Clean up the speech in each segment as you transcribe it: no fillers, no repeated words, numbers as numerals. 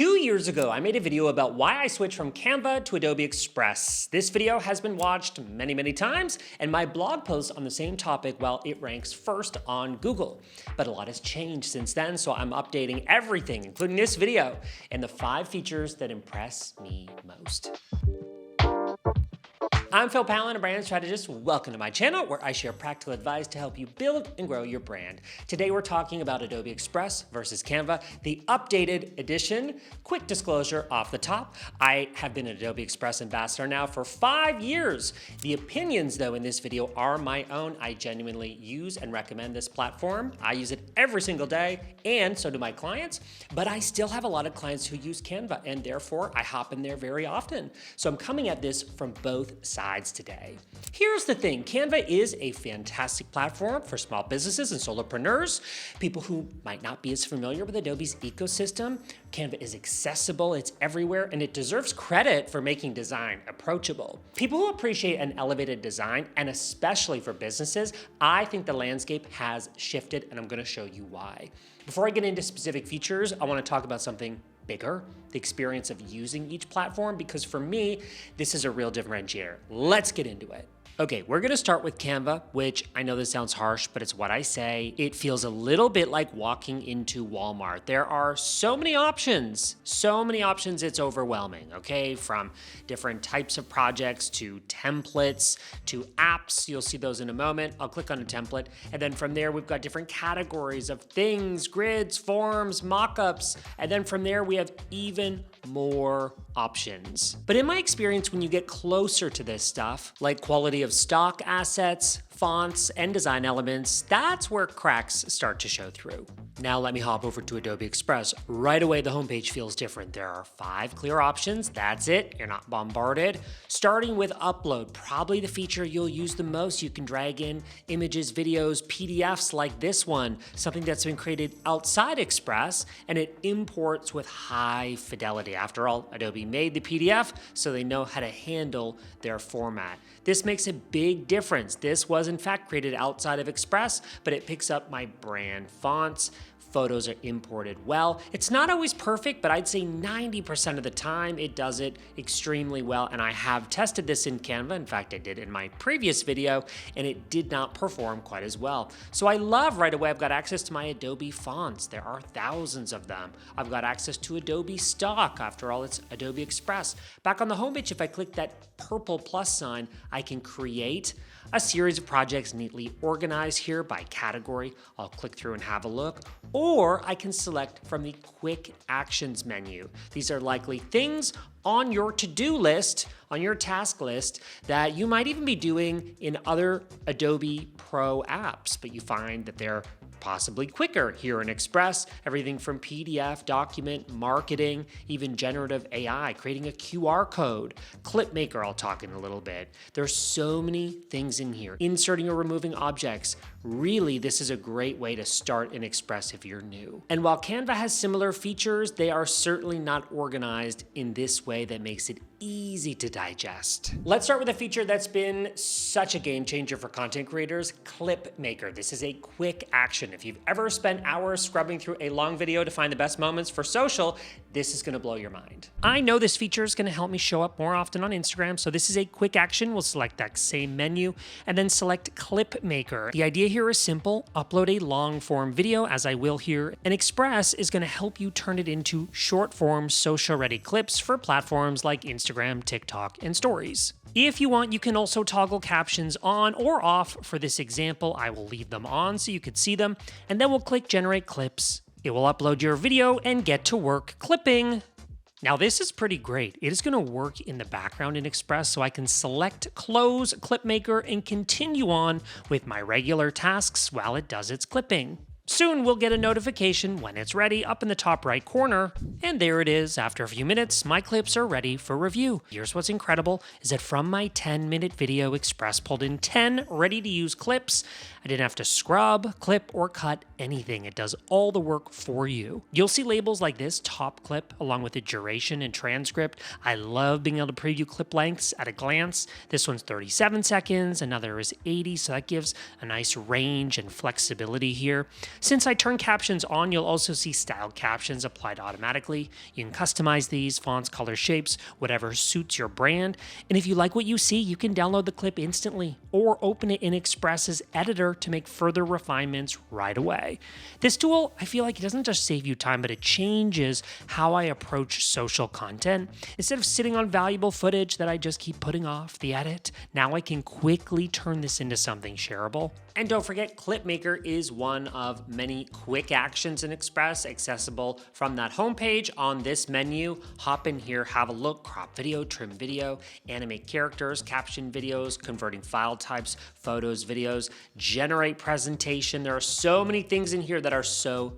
2 years ago, I made a video about why I switched from Canva to Adobe Express. This video has been watched many times, and my blog post on the same topic, well, it ranks first on Google. But a lot has changed since then, so I'm updating everything, including this video, and the 5 features that impress me most. I'm Pallen, a brand strategist. Welcome to my channel where I share practical advice to help you build and grow your brand. Today we're talking about Adobe Express versus Canva, the updated edition. Quick disclosure off the top, I have been an Adobe Express ambassador now for 5 years. The opinions though in this video are my own. I genuinely use and recommend this platform. I use it every single day and so do my clients, but I still have a lot of clients who use Canva and therefore I hop in there very often. So I'm coming at this from both sides today. Here's the thing, Canva is a fantastic platform for small businesses and solopreneurs, people who might not be as familiar with Adobe's ecosystem. Canva is accessible, it's everywhere, and it deserves credit for making design approachable. People who appreciate an elevated design, and especially for businesses, I think the landscape has shifted, and I'm gonna show you why. Before I get into specific features, I wanna talk about something bigger, the experience of using each platform, because for me, this is a real differentiator. Let's get into it. Okay, we're gonna start with Canva, which I know this sounds harsh, but it's what I say. It feels a little bit like walking into Walmart. There are so many options, it's overwhelming, okay? From different types of projects to templates to apps, you'll see those in a moment. I'll click on a template, and then from there, we've got different categories of things, grids, forms, mockups, and then from there, we have even more options. But in my experience, when you get closer to this stuff, like quality of stock assets, fonts, and design elements, that's where cracks start to show through. Now let me hop over to Adobe Express. Right away, the homepage feels different. There are 5 clear options, that's it, you're not bombarded. Starting with upload, probably the feature you'll use the most. You can drag in images, videos, PDFs like this one, something that's been created outside Express, and it imports with high fidelity. After all, Adobe made the PDF, so they know how to handle their format. This makes a big difference. This was in fact created outside of Express, but it picks up my brand fonts. Photos are imported well. It's not always perfect, but I'd say 90% of the time it does it extremely well. And I have tested this in Canva. In fact, I did in my previous video, and it did not perform quite as well. So I love right away, I've got access to my Adobe Fonts. There are thousands of them. I've got access to Adobe Stock. After all, it's Adobe Express. Back on the homepage, if I click that purple plus sign, I can create a series of projects neatly organized here by category. I'll click through and have a look. Or I can select from the Quick Actions menu. These are likely things on your to-do list, on your task list, that you might even be doing in other Adobe Pro apps, but you find that they're possibly quicker here in Express. Everything from PDF, document, marketing, even generative AI, creating a QR code, clip maker I'll talk in a little bit. There's so many things in here. Inserting or removing objects. Really, this is a great way to start in Express if you're new. And while Canva has similar features, they are certainly not organized in this way that makes it easy to digest. Let's start with a feature that's been such a game changer for content creators, Clip Maker. This is a quick action. If you've ever spent hours scrubbing through a long video to find the best moments for social, this is gonna blow your mind. I know this feature is gonna help me show up more often on Instagram, so this is a quick action. We'll select that same menu and then select Clip Maker. The idea here is simple. Upload a long form video, as I will here, and Express is gonna help you turn it into short form, social ready clips for platforms like Instagram, TikTok, and Stories. If you want, you can also toggle captions on or off. For this example, I will leave them on so you can see them, and then we'll click Generate Clips. It will upload your video and get to work clipping. Now this is pretty great. It is gonna work in the background in Express, so I can select Close Clip Maker and continue on with my regular tasks while it does its clipping. Soon we'll get a notification when it's ready up in the top right corner. And there it is. After a few minutes, my clips are ready for review. Here's what's incredible is that from my 10-minute video, Express pulled in 10 ready-to-use clips. I didn't have to scrub, clip, or cut anything. It does all the work for you. You'll see labels like this, top clip, along with the duration and transcript. I love being able to preview clip lengths at a glance. This one's 37 seconds, another is 80, so that gives a nice range and flexibility here. Since I turn captions on, you'll also see styled captions applied automatically. You can customize these, fonts, color, shapes, whatever suits your brand. And if you like what you see, you can download the clip instantly or open it in Express's editor to make further refinements right away. This tool, I feel like it doesn't just save you time, but it changes how I approach social content. Instead of sitting on valuable footage that I just keep putting off the edit, now I can quickly turn this into something shareable. And don't forget, Clipmaker is one of many quick actions in Express accessible from that homepage on this menu. Hop in here, have a look, crop video, trim video, animate characters, caption videos, converting file types, photos, videos, generate presentation. There are so many things in here that are so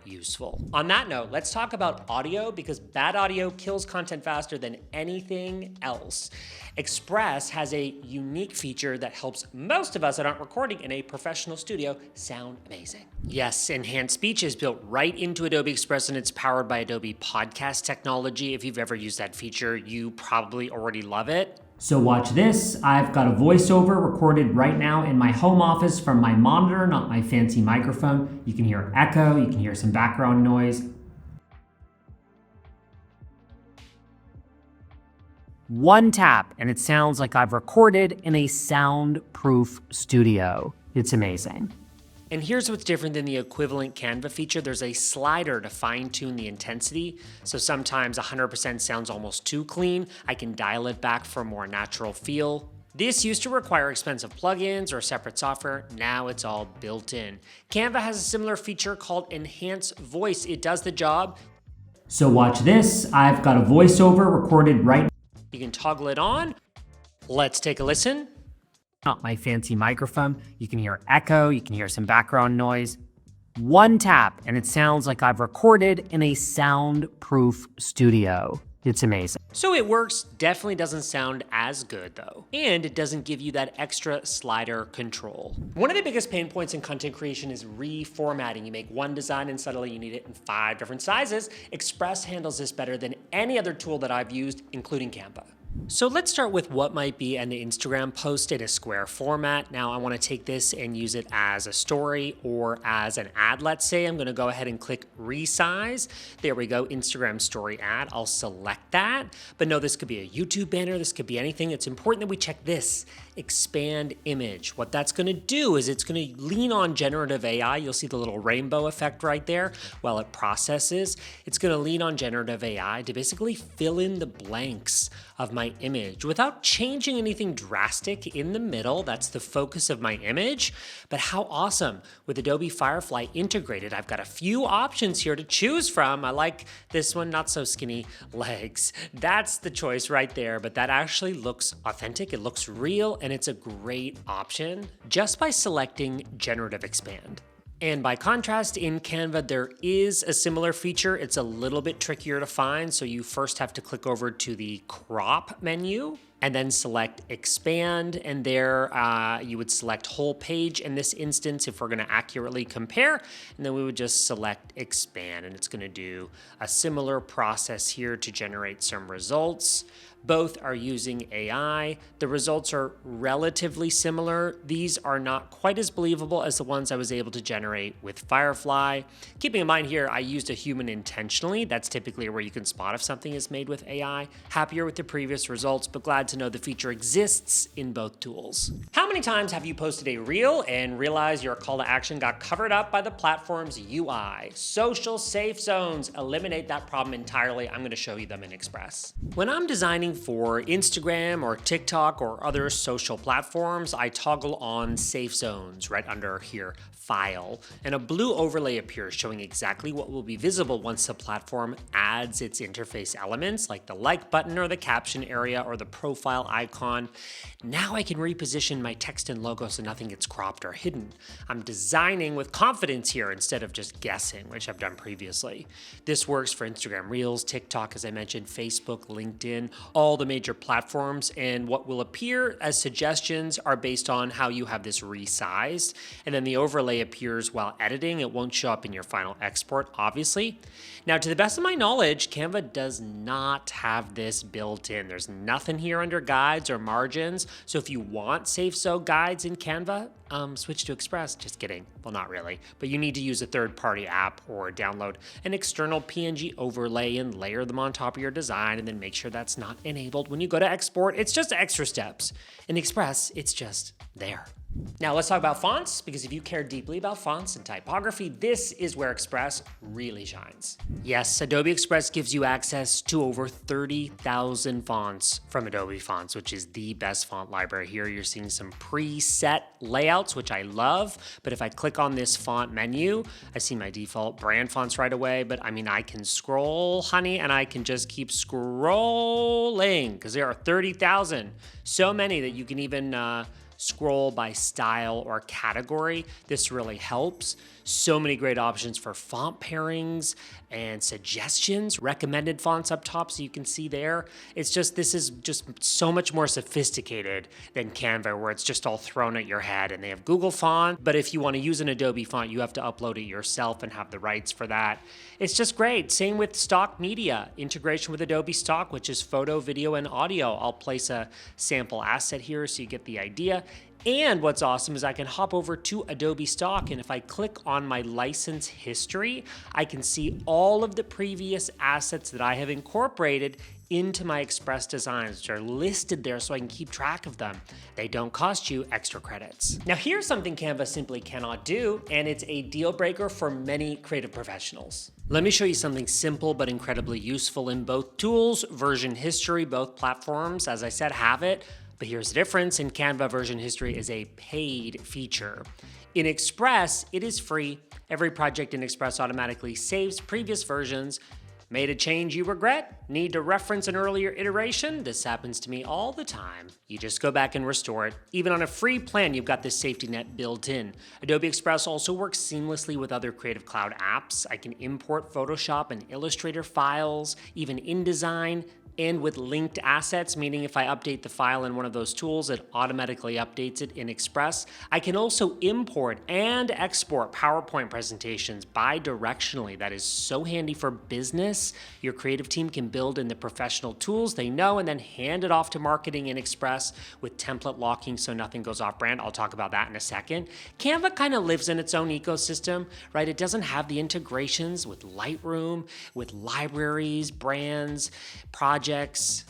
useful. On that note, let's talk about audio, because bad audio kills content faster than anything else. Express has a unique feature that helps most of us that aren't recording in a professional studio sound amazing. Yes, enhanced speech is built right into Adobe Express, and it's powered by Adobe podcast technology. If you've ever used that feature, you probably already love it. So watch this. I've got a voiceover recorded right now in my home office from my monitor, not my fancy microphone. You can hear echo, you can hear some background noise. One tap, and it sounds like I've recorded in a soundproof studio. It's amazing. And here's what's different than the equivalent Canva feature. There's a slider to fine-tune the intensity. So sometimes 100% sounds almost too clean. I can dial it back for a more natural feel. This used to require expensive plugins or separate software. Now it's all built in. Canva has a similar feature called Enhanced Voice. It does the job. So watch this. I've got a voiceover recorded right now. You can toggle it on. Let's take a listen. Not my fancy microphone. You can hear echo, you can hear some background noise. One tap, and it sounds like I've recorded in a soundproof studio. It's amazing. So it works, definitely doesn't sound as good though. And it doesn't give you that extra slider control. One of the biggest pain points in content creation is reformatting. You make one design and suddenly you need it in 5 different sizes. Express handles this better than any other tool that I've used, including Canva. So let's start with what might be an Instagram post in a square format. Now I want to take this and use it as a story or as an ad, let's say. I'm going to go ahead and click Resize. There we go, Instagram story ad. I'll select that. But no, this could be a YouTube banner. This could be anything. It's important that we check this, expand image. What that's going to do is it's going to lean on generative AI. You'll see the little rainbow effect right there while it processes. It's going to lean on generative AI to basically fill in the blanks of my image without changing anything drastic in the middle. That's the focus of my image. But how awesome. With Adobe Firefly integrated, I've got a few options here to choose from. I like this one, not so skinny legs. That's the choice right there, but that actually looks authentic. It looks real, and it's a great option just by selecting Generative Expand. And by contrast, in Canva, there is a similar feature. It's a little bit trickier to find. So you first have to click over to the crop menu and then select expand. And there you would select whole page in this instance if we're going to accurately compare. And then we would just select expand. And it's going to do a similar process here to generate some results. Both are using AI. The results are relatively similar. These are not quite as believable as the ones I was able to generate with Firefly. Keeping in mind here, I used a human intentionally. That's typically where you can spot if something is made with AI. Happier with the previous results, but glad to know the feature exists in both tools. How many times have you posted a reel and realized your call to action got covered up by the platform's UI? Social safe zones eliminate that problem entirely. I'm going to show you them in Express. When I'm designing for Instagram or TikTok or other social platforms, I toggle on safe zones right under here, File, and a blue overlay appears showing exactly what will be visible once the platform adds its interface elements like the like button or the caption area or the profile icon. Now I can reposition my text and logo so nothing gets cropped or hidden. I'm designing with confidence here instead of just guessing, which I've done previously. This works for Instagram Reels, TikTok, as I mentioned, Facebook, LinkedIn, all the major platforms, and what will appear as suggestions are based on how you have this resized, and then the overlay appears while editing. It won't show up in your final export, obviously. Now, to the best of my knowledge, Canva does not have this built in. There's nothing here under guides or margins, so if you want safe zones workflow guides in Canva, switch to Express. Just kidding. Well, not really. But you need to use a third-party app or download an external PNG overlay and layer them on top of your design, and then make sure that's not enabled when you go to export. It's just extra steps. In Express, it's just there. Now let's talk about fonts, because if you care deeply about fonts and typography, this is where Express really shines. Yes, Adobe Express gives you access to over 30,000 fonts from Adobe Fonts, which is the best font library. Here you're seeing some preset layouts, which I love, but if I click on this font menu, I see my default brand fonts right away, but I mean, I can scroll, honey, and I can just keep scrolling, because there are 30,000. So many that you can even scroll by style or category. This really helps. So many great options for font pairings and suggestions, recommended fonts up top so you can see there. It's just, this is just so much more sophisticated than Canva, where it's just all thrown at your head, and they have Google font, but if you want to use an Adobe font, you have to upload it yourself and have the rights for that. It's just great. Same with stock media, integration with Adobe Stock, which is photo, video, and audio. I'll place a sample asset here so you get the idea. And what's awesome is I can hop over to Adobe Stock, and if I click on my license history, I can see all of the previous assets that I have incorporated into my Express designs, which are listed there so I can keep track of them. They don't cost you extra credits. Now here's something Canva simply cannot do, and it's a deal breaker for many creative professionals. Let me show you something simple but incredibly useful in both tools. Version history, both platforms, as I said, have it. But here's the difference. In Canva, version history is a paid feature. In Express, it is free. Every project in Express automatically saves previous versions. Made a change you regret? Need to reference an earlier iteration? This happens to me all the time. You just go back and restore it. Even on a free plan, you've got this safety net built in. Adobe Express also works seamlessly with other Creative Cloud apps. I can import Photoshop and Illustrator files, even InDesign, and with linked assets, meaning if I update the file in one of those tools, it automatically updates it in Express. I can also import and export PowerPoint presentations bi-directionally. That is so handy for business. Your creative team can build in the professional tools they know and then hand it off to marketing in Express with template locking so nothing goes off brand. I'll talk about that in a second. Canva kind of lives in its own ecosystem, right? It doesn't have the integrations with Lightroom, with libraries, brands, projects.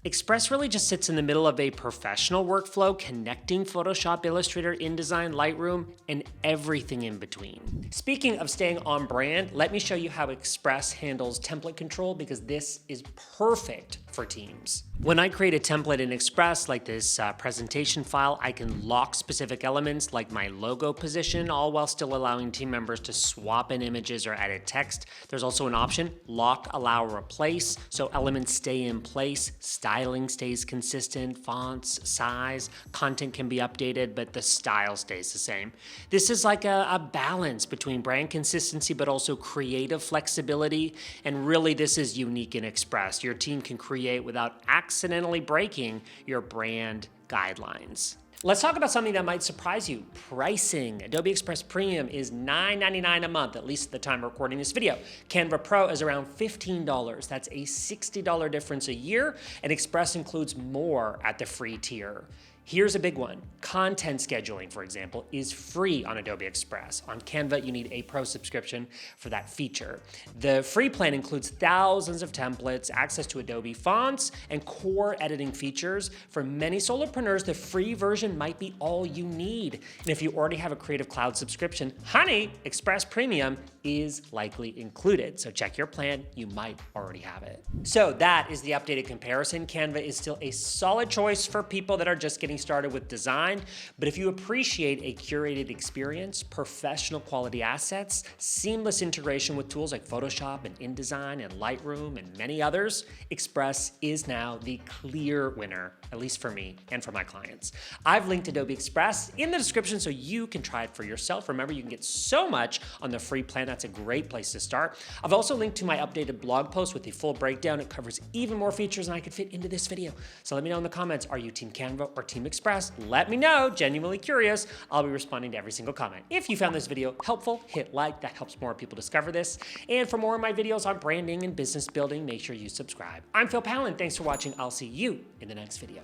Express really just sits in the middle of a professional workflow, connecting Photoshop, Illustrator, InDesign, Lightroom, and everything in between. Speaking of staying on brand, let me show you how Express handles template control, because this is perfect for teams. When I create a template in Express, like this presentation file, I can lock specific elements like my logo position, all while still allowing team members to swap in images or edit text. There's also an option, lock, allow, replace, so elements stay in place, styling stays consistent, fonts, size, content can be updated, but the style stays the same. This is like a balance between brand consistency, but also creative flexibility, and really this is unique in Express. Your team can create without accidentally breaking your brand guidelines. Let's talk about something that might surprise you. Pricing. Adobe Express Premium is $9.99 a month, at least at the time of recording this video. Canva Pro is around $15. That's a $60 difference a year, and Express includes more at the free tier. Here's a big one. Content scheduling, for example, is free on Adobe Express. On Canva, you need a pro subscription for that feature. The free plan includes thousands of templates, access to Adobe Fonts, and core editing features. For many solopreneurs, the free version might be all you need. And if you already have a Creative Cloud subscription, honey, Express Premium is likely included. So check your plan, you might already have it. So that is the updated comparison. Canva is still a solid choice for people that are just getting started with design, but if you appreciate a curated experience, professional quality assets, seamless integration with tools like Photoshop and InDesign and Lightroom and many others, Express is now the clear winner, at least for me and for my clients. I've linked Adobe Express in the description so you can try it for yourself. Remember, you can get so much on the free plan. That's a great place to start. I've also linked to my updated blog post with the full breakdown. It covers even more features than I could fit into this video. So let me know in the comments, are you Team Canva or Team Express? Let me know, genuinely curious. I'll be responding to every single comment. If you found this video helpful, hit like, that helps more people discover this. And for more of my videos on branding and business building, make sure you subscribe. I'm Pallen, thanks for watching. I'll see you in the next video.